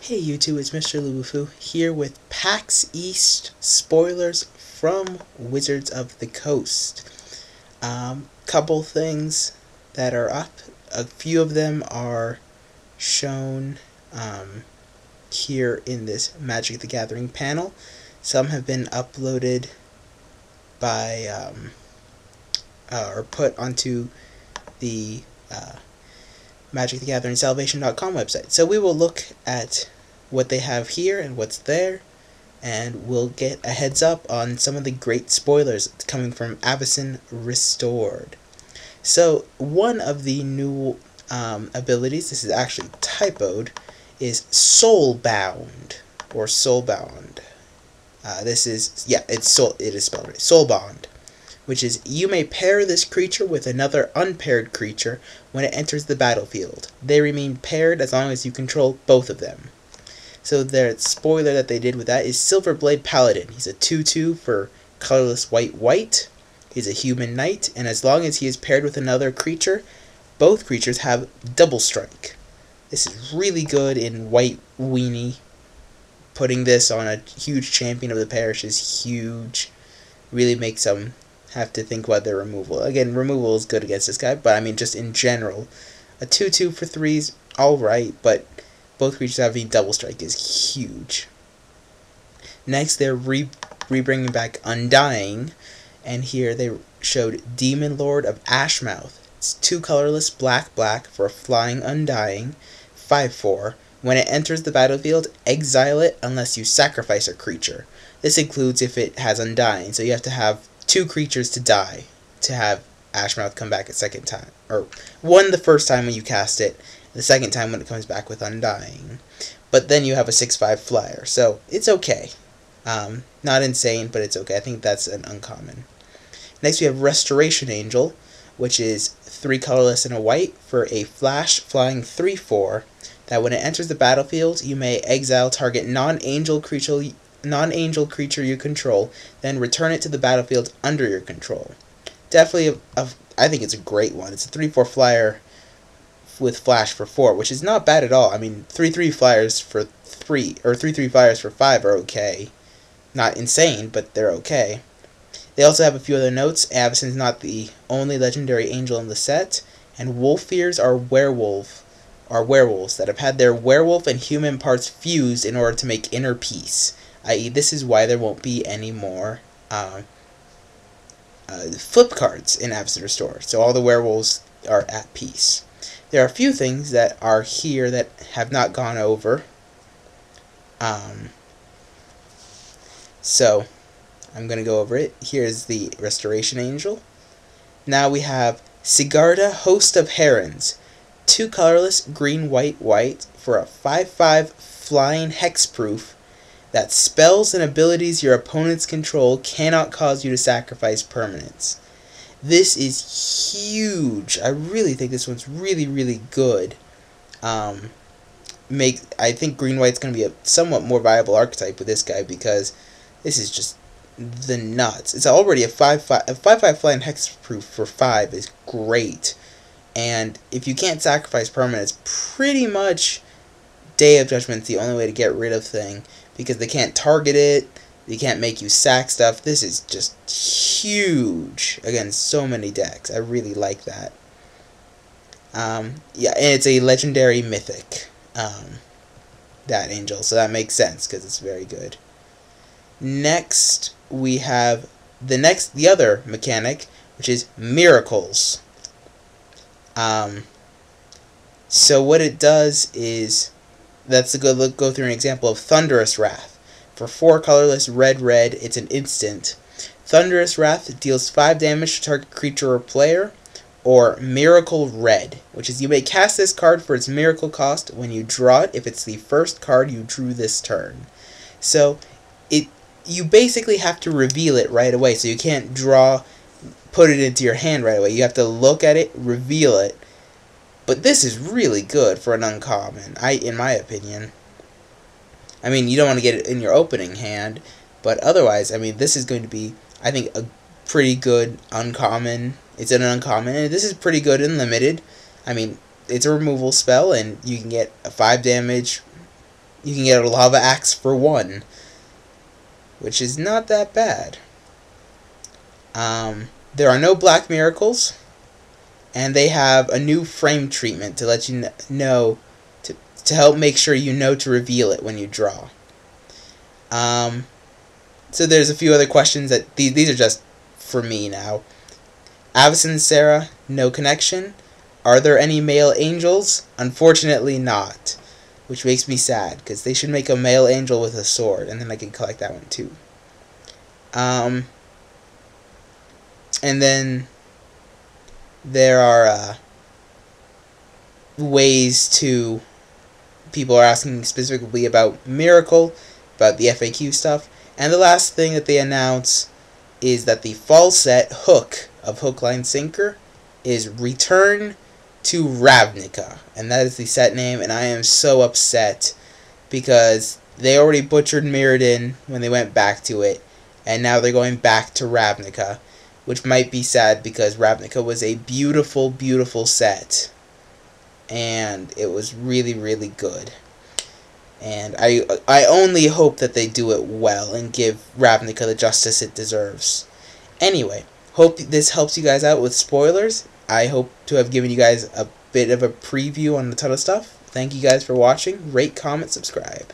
Hey YouTube, it's Mr. Lubufu here with PAX East spoilers from Wizards of the Coast. Couple things that are up. A few of them are shown here in this Magic the Gathering panel. Some have been uploaded by or put onto the Magic the Gathering Salvation.com website. So we will look at what they have here and what's there, and we'll get a heads up on some of the great spoilers coming from AVACYN Restored. So one of the new abilities, this is actually typoed, is Soulbound or Soulbound. It is spelled right. Soulbond, which is you may pair this creature with another unpaired creature when it enters the battlefield. They remain paired as long as you control both of them. So their spoiler that they did with that is Silverblade Paladin. He's a 2/2 for colorless white. He's a human knight, and as long as he is paired with another creature, both creatures have double strike. This is really good in White Weenie. Putting this on a huge champion of the parish is huge. Really makes them have to think about their removal. Again, removal is good against this guy, but I mean just in general. A 2/2 for 3 is alright, but both creatures having double strike is huge. Next, they're re-bringing back Undying, and here they showed Demon Lord of Ashmouth. It's 2 colorless black for a flying Undying, 5/4. When it enters the battlefield, exile it unless you sacrifice a creature. This includes if it has Undying, so you have to have 2 creatures to die to have Ashmouth come back a second time. Or one the first time when you cast it, the second time when it comes back with Undying. But then you have a 6/5 flyer, so it's okay. Not insane, but it's okay. I think that's an uncommon. Next we have Restoration Angel, which is 3 colorless and a white for a flash flying 3/4, that when it enters the battlefield, you may exile target non-angel creature you control, then return it to the battlefield under your control. Definitely, I think it's a great one. It's a 3/4 flyer with flash for 4, which is not bad at all. I mean, 3/3 flyers for 3, or 3/3 flyers for 5 are okay. Not insane, but they're okay. They also have a few other notes. AVACYN is not the only legendary angel in the set, and Wolfiers are werewolves that have had their werewolf and human parts fused in order to make inner peace. I.e., this is why there won't be any more flip cards in AVACYN Restore. So all the werewolves are at peace. There are a few things that are here that have not gone over. So I'm going to go over it. Here's the Restoration Angel. Now we have Sigarda, Host of Herons. 2 colorless, green, white for a 5/5 flying hexproof that spells and abilities your opponents control cannot cause you to sacrifice permanents. This is huge. I really think this one's really good. I think green-white's going to be a somewhat more viable archetype with this guy because this is just the nuts. It's already a 5/5 flying hexproof for 5 is great. And if you can't sacrifice permanents, pretty much Day of Judgment's the only way to get rid of thing, because they can't target it, they can't make you sack stuff. This is just huge against so many decks. I really like that. Yeah, and it's a legendary mythic, that angel, so that makes sense because it's very good. Next, we have the other mechanic, which is Miracles. So what it does is, let's go through an example of Thunderous Wrath. For 4 colorless red, it's an instant. Thunderous Wrath deals 5 damage to target creature or player, or Miracle Red, which is you may cast this card for its miracle cost when you draw it if it's the first card you drew this turn. So you basically have to reveal it right away, so you can't put it into your hand right away. You have to look at it, reveal it. But this is really good for an uncommon, in my opinion. I mean, you don't want to get it in your opening hand, but otherwise, I mean, this is going to be, I think, a pretty good uncommon. It's an uncommon, and this is pretty good in limited. I mean, it's a removal spell, and you can get a 5 damage you can get a lava axe for 1, which is not that bad. There are no black miracles, and they have a new frame treatment to let you know, to help make sure you know to reveal it when you draw. So there's a few other questions that these are just for me now. AVACYN Sarah, no connection. Are there any male angels? Unfortunately not, which makes me sad, because they should make a male angel with a sword, and then I can collect that one too. And then there are ways to... People are asking specifically about Miracle, about the FAQ stuff. And the last thing that they announce is that the fall set Hook of Hook, Line, Sinker is Return to Ravnica. And that is the set name, and I am so upset because they already butchered Mirrodin when they went back to it, and now they're going back to Ravnica, which might be sad because Ravnica was a beautiful, beautiful set, and it was really, really good. And I only hope that they do it well and give Ravnica the justice it deserves. Anyway, hope this helps you guys out with spoilers. I hope to have given you guys a bit of a preview on a ton of stuff. Thank you guys for watching. Rate, comment, subscribe.